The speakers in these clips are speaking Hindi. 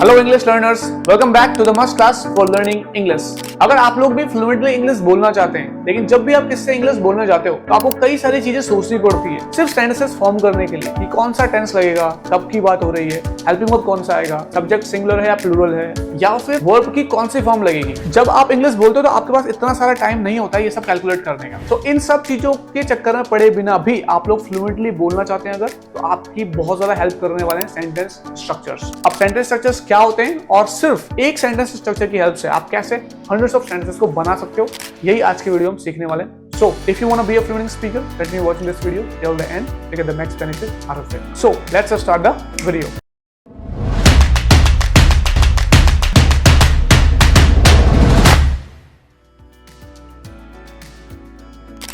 Hello English learners, welcome back to the must class for learning English. अगर आप लोग भी फ्लुएंटली इंग्लिश बोलना चाहते हैं, लेकिन जब भी आप किससे इंग्लिश बोलना चाहते हो तो आपको कई सारी चीजें सोचनी पड़ती है सिर्फ सेंटेंसेस फॉर्म करने के लिए कि कौन सा टेंस लगेगा, कब की बात हो रही है, हेल्पिंग वर्ब कौन सा आएगा, सब्जेक्ट सिंगुलर है या प्लूरल है, या फिर वर्ब की कौन सी फॉर्म लगेगी। जब आप इंग्लिश बोलते हो तो आपके पास इतना सारा टाइम नहीं होता है ये सब कैलकुलेट करने का। तो इन सब चीजों के चक्कर में पड़े बिना भी आप लोग फ्लुएंटली बोलना चाहते हैं अगर, तो आपकी बहुत ज्यादा हेल्प करने वाले हैं सेंटेंस स्ट्रक्चर्स। अब सेंटेंस स्ट्रक्चर्स क्या होते हैं और सिर्फ एक सेंटेंस स्ट्रक्चर की हेल्प से आप कैसे हंड्रेड्स ऑफ सेंटेंसेस को बना सकते हो, यही आज की वीडियो में सीखने वाले हैं। So, if you want to be a fluent speaker, let me watching this video till the end to get the next benefit out of it. So, let's start the video.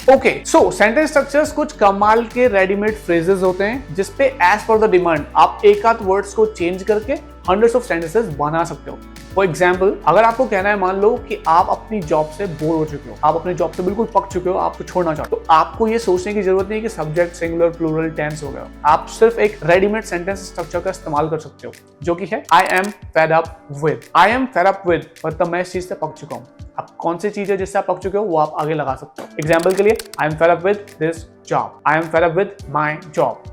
Okay, so sentence structures कुछ कमाल के रेडीमेड फ्रेजेस होते हैं जिसपे एज पर द डिमांड आप एक आध वर्ड्स को चेंज करके हंड्रेड्स ऑफ सेंटेंसेस बना सकते हो। फॉर एग्जाम्पल, अगर आपको कहना है, मान लो कि आप अपनी जॉब से बोर हो चुके हो, आप अपनी जॉब से बिल्कुल पक चुके हो, आपको छोड़ना चाहते हो, तो आपको ये सोचने की जरूरत नहीं कि सब्जेक्ट सिंगुलर प्लूरल टेंस हो गया। आप सिर्फ एक रेडीमेड सेंटेंस स्ट्रक्चर का इस्तेमाल कर सकते हो जो कि है आई am fed up with. I am fed up with मतलब मैं इस चीज से पक चुका हूँ। अब कौन सी चीज है जिससे आप पक चुके हो वो आप आगे लगा सकते हो। एग्जाम्पल के लिए, आई am fed up with this job, I am fed up with my job,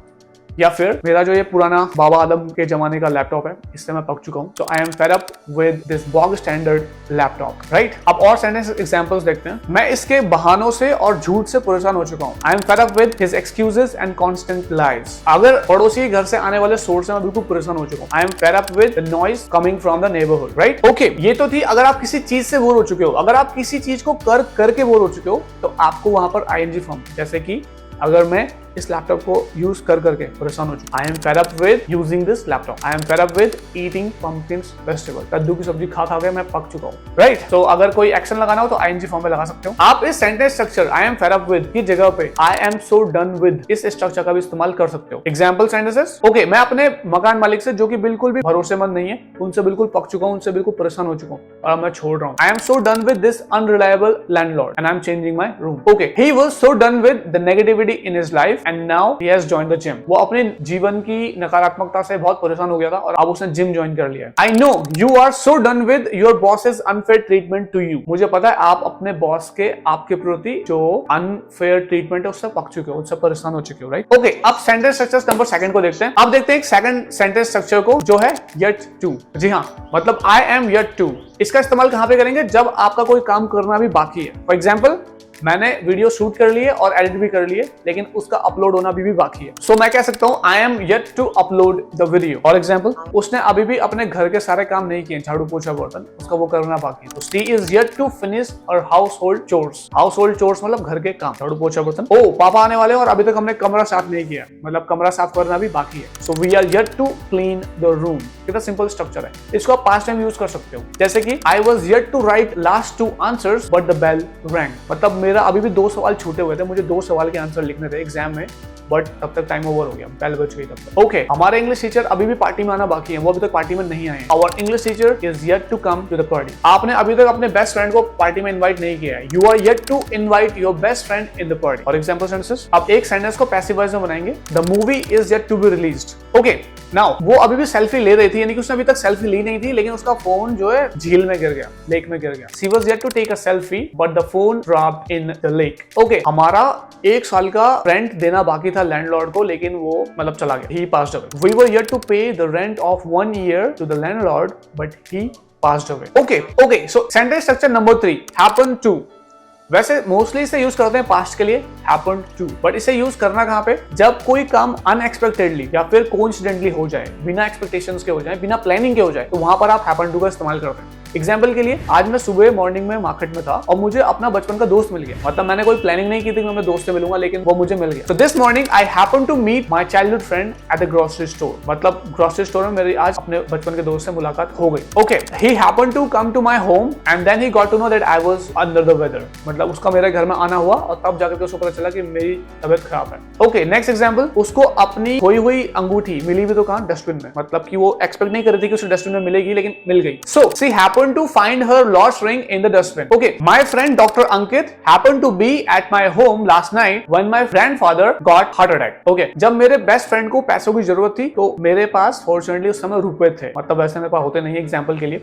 या फिर मेरा जो ये पुराना बाबा आदम के जमाने का लैपटॉप है इससे मैं पक चुका हूं, तो I am fed up with this bog standard laptop, right. अब और सेंटेंस एग्जांपल्स देखते हैं। मैं इसके बहानों से और झूठ से परेशान हो चुका हूं। I am fed up with his excuses and constant lies. अगर पड़ोसी के घर से आने वाले शोर से मैं बिल्कुल परेशान हो चुका हूं। I am fed up with the noise coming from the neighbourhood, right. Okay, ये तो थी अगर आप किसी चीज से बोर हो चुके हो। अगर आप किसी चीज को करके बोर हो चुके हो तो आपको वहां पर आईएनजी फॉर्म, जैसे कि अगर मैं इस लैपटॉप को यूज करके परेशान हो चुका, I am fed up with using this laptop. I am fed up with eating pumpkins vegetable. कद्दू की सब्जी खा के मैं पक चुका हूँ, राइट। तो अगर कोई एक्शन लगाना हो तो आईएनजी फॉर्म में लगा सकते हो। आप इस sentence structure I am fed up with की जगह पे I am so done with इस स्ट्रक्चर का भी इस्तेमाल कर सकते हो। एग्जाम्पल सेंटेंसेस, ओके, मैं अपने मकान मालिक से जो कि बिल्कुल भी भरोसेमंद नहीं है, उनसे बिल्कुल पक चुका हूँ, उनसे बिल्कुल परेशान हो चुका हूँ और मैं छोड़ रहा हूँ। I am so done with this unreliable landlord and I am changing my room. Okay, he was so done with the negativity in his life and now he has join the gym. वो अपने जीवन की नकारात्मकता से बहुत परेशान हो गया था और अब उसने जिम ज्वाइन कर लिया है। I know you are so done with your bosses unfair treatment to you. मुझे पता है आप अपने बॉस के आपके प्रति जो अनफेयर ट्रीटमेंट है उससे पक चुके हो, उससे परेशान हो चुके हो, राइट। ओके, अब सेंटेंस स्ट्रक्चर नंबर सेकंड को देखते हैं। अब देखते हैं एक सेकंड सेंटेंस स्ट्रक्चर को जो है येट टू। जी हाँ, मतलब आई एम येट टू। इसका इस्तेमाल कहां पे करेंगे? जब आपका कोई काम करना भी बाकी है। फॉर एग्जाम्पल, मैंने वीडियो शूट कर लिए और एडिट भी कर लिए, लेकिन उसका अपलोड होना भी बाकी है। सो मैं कह सकता हूं I am yet to upload the video. For example, उसने अभी भी अपने घर के सारे काम नहीं किए, झाड़ू पोछा बर्तन, उसका वो करना बाकी है। तो she is yet to finish और household chores. Household chores मतलब घर के काम, झाड़ू पोछा बर्तन। ओ, पापा आने वाले और अभी तक हमने कमरा साफ नहीं किया, मतलब कमरा साफ करना भी बाकी है। So we are yet to clean the room. कितना सिंपल स्ट्रक्चर है। इसको आप पास्ट टाइम यूज कर सकते हो, जैसे कि I was yet to write last 2 answers but the bell rang. मतलब मेरा अभी भी 2 सवाल छूटे हुए थे, मुझे 2 सवाल के आंसर लिखने थे एग्जाम में, बट तब तक टाइम ओवर हो गया, बेल बज गई तब तक। ओके, हमारे इंग्लिश टीचर अभी भी पार्टी में आना बाकी है, वो अभी तक पार्टी में नहीं आए। Our English teacher is yet to come to the party. आपने अभी तक अपने बेस्ट फ्रेंड को पार्टी में इनवाइट नहीं किया है। You are yet to invite your best friend in the party. For example sentences. अब एक सेंटेंस को पैसिव वॉइस में बनाएंगे। The movie is yet to be released. Okay, now वो अभी भी सेल्फी ले रही थी, यानी कि उसने अभी तक सेल्फी ली नहीं थी, लेकिन उसका फोन जो है झील में गिर गया, लेक में गिर गया। She was yet to take a selfie but the phone dropped in the lake. Okay, हमारा 1 साल का रेंट देना बाकी था लैंडलॉर्ड को, लेकिन वो मतलब चला गया। He passed away. We were yet to pay the rent of 1 year to the landlord, but he passed away. Okay. So sentence structure number 3, happen to. वैसे मोस्टली इसे यूज करते हैं पास्ट के लिए, हैपेंड टू, बट इसे यूज करना कहां पे? जब कोई काम अनएक्सपेक्टेडली या फिर कोइंसिडेंटली हो जाए, बिना एक्सपेक्टेशंस के हो जाए, बिना प्लानिंग के हो जाए, तो वहां पर आप हैपेंड टू का इस्तेमाल करते हैं। एग्जाम्पल के लिए, आज मैं सुबह मॉर्निंग में मार्केट में था और मुझे अपना बचपन का दोस्त मिल गया। मतलब मैंने कोई प्लानिंग नहीं की थी कि मैं दोस्त से मिलूंगा, लेकिन वो मुझे मिल गया। So this morning I happened to meet my childhood friend at the grocery store. मतलब ग्रोसरी स्टोर में मेरी आज अपने बचपन के दोस्त से मुलाकात हो गई। Okay, he happened to come to my home and then he got to know that I was under the weather. मतलब उसका मेरे घर में आना हुआ और तब जाकर के उसको पता चला कि मेरी तबीयत खराब है। Okay, next example, उसको अपनी खोई हुई अंगूठी मिली भी तो कहाँ? डस्टबिन में। मतलब कि वो एक्सपेक्ट नहीं कर रही थी कि उसे डस्टबिन में मिलेगी, लेकिन मिल गई। So she happened happened to find her lost ring in the dustbin. Okay, my friend Dr. Ankit happened to be at my home last night when my grandfather got heart attack. Okay, जब मेरे बेस्ट फ्रेंड को पैसों की जरूरत थी तो मेरे पास फॉर्चुनेटली उस समय रुपए थे, मतलब वैसे मेरे पास होते नहीं एग्जाम्पल के लिए।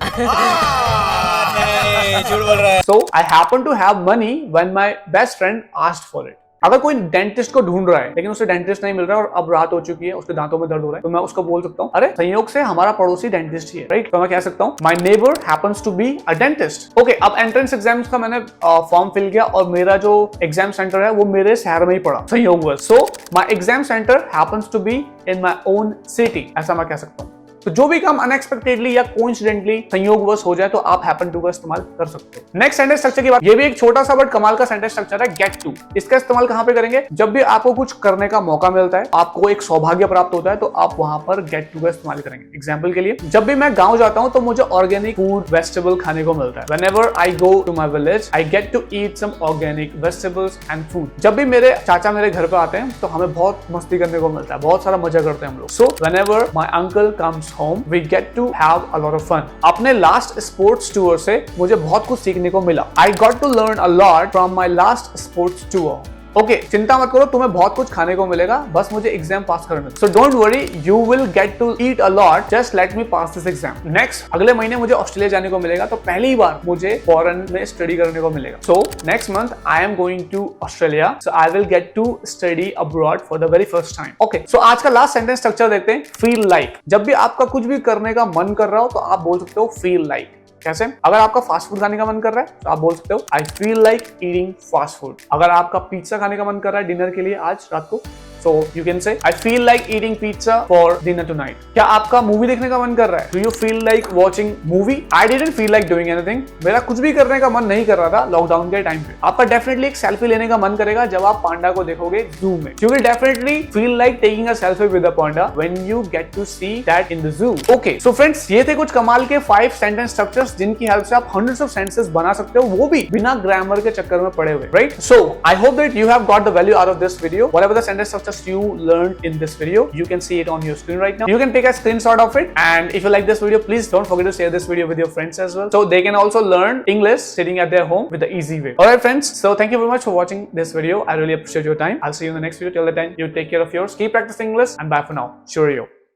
झूठ बोल रहा है। So I happened to have money when my best friend asked for it. अगर कोई डेंटिस्ट को ढूंढ रहा है लेकिन उसे डेंटिस्ट नहीं मिल रहा है और अब रात हो चुकी है, उसके दांतों में दर्द हो रहा है, तो मैं उसको बोल सकता हूँ अरे संयोग से हमारा पड़ोसी डेंटिस्ट ही है, राइट? तो मैं कह सकता हूँ my neighbour happens to be a dentist. Okay, अब एंट्रेंस एग्जाम्स का मैंने फॉर्म फिल किया और मेरा जो एग्जाम सेंटर है वो मेरे शहर में ही पड़ा संयोगवश। So my exam centre happens to be in my own city, ऐसा मैं कह सकता हूँ। तो जो भी काम अनएक्सपेक्टेडली या कोइंसिडेंटली संयोगवश हो जाए तो आप हैपन टू का इस्तेमाल कर सकते हो। नेक्स्ट सेंटेंस स्ट्रक्चर की बात, ये भी एक छोटा सा बट कमाल का सेंटेंस स्ट्रक्चर है, गेट टू। इसका इस्तेमाल कहां पे करेंगे? जब भी आपको कुछ करने का मौका मिलता है, आपको एक सौभाग्य प्राप्त होता है, तो आप वहां पर गेट टू का इस्तेमाल करेंगे। एग्जाम्पल के लिए, जब भी मैं गांव जाता हूं तो मुझे ऑर्गेनिक फूड वेजिटेबल खाने को मिलता है। Whenever I go to my village, I get to eat some organic vegetables and food. जब भी मेरे चाचा मेरे घर पे आते हैं तो हमें बहुत मस्ती करने को मिलता है, बहुत सारा मजा करते हैं हम लोग। So whenever my uncle comes home, we get to have a lot of fun. अपने लास्ट स्पोर्ट्स टूर से मुझे बहुत कुछ सीखने को मिला। I got to learn a lot from my last sports tour. Okay, चिंता मत करो, तुम्हें बहुत कुछ खाने को मिलेगा, बस मुझे एग्जाम पास करने दो। So don't worry, you will get to eat a lot, just let me pass this exam. Next, अगले महीने मुझे ऑस्ट्रेलिया जाने को मिलेगा, तो पहली बार मुझे फॉरेन में स्टडी करने को मिलेगा। So next month I am going to Australia, so I will get to study abroad for the very first time. Okay, so आज का लास्ट सेंटेंस स्ट्रक्चर देखते हैं, फील लाइक। जब भी आपका कुछ भी करने का मन कर रहा हो तो आप बोल सकते हो फील लाइक। कैसे? अगर आपका फास्ट फूड खाने का मन कर रहा है तो आप बोल सकते हो I feel like eating fast food. अगर आपका पिज्जा खाने का मन कर रहा है डिनर के लिए आज रात को, so you can say I feel like eating pizza for dinner tonight. क्या आपका मूवी देखने का मन कर रहा है? Do you feel like watching movie? I didn't feel like doing anything. मेरा कुछ भी करने का मन नहीं कर रहा था लॉकडाउन के टाइम पे। आपका डेफिनेटली एक सेल्फी लेने का मन करेगा जब आप पांडा को देखोगे जू में। You will definitely feel like taking a selfie with a panda when you get to see that in the zoo. Okay, so friends, ये थे कुछ कमाल के 5 sentence structures जिनकी हेल्प से आप hundreds of sentences बना सकते हो, वो भी बिना ग्रामर के चक्कर में पड़े हुए, right? So I hope that you have got the value out of this video. Whatever the sentence structures you learned in this video, you can see it on your screen right now. You can take a screenshot of it, and if you like this video, please don't forget to share this video with your friends as well, so they can also learn English sitting at their home with the easy way. Alright friends, so thank you very much for watching this video. I really appreciate your time. I'll see you in the next video. Till the time, you take care of yours, keep practicing English, and bye for now. Cheerio.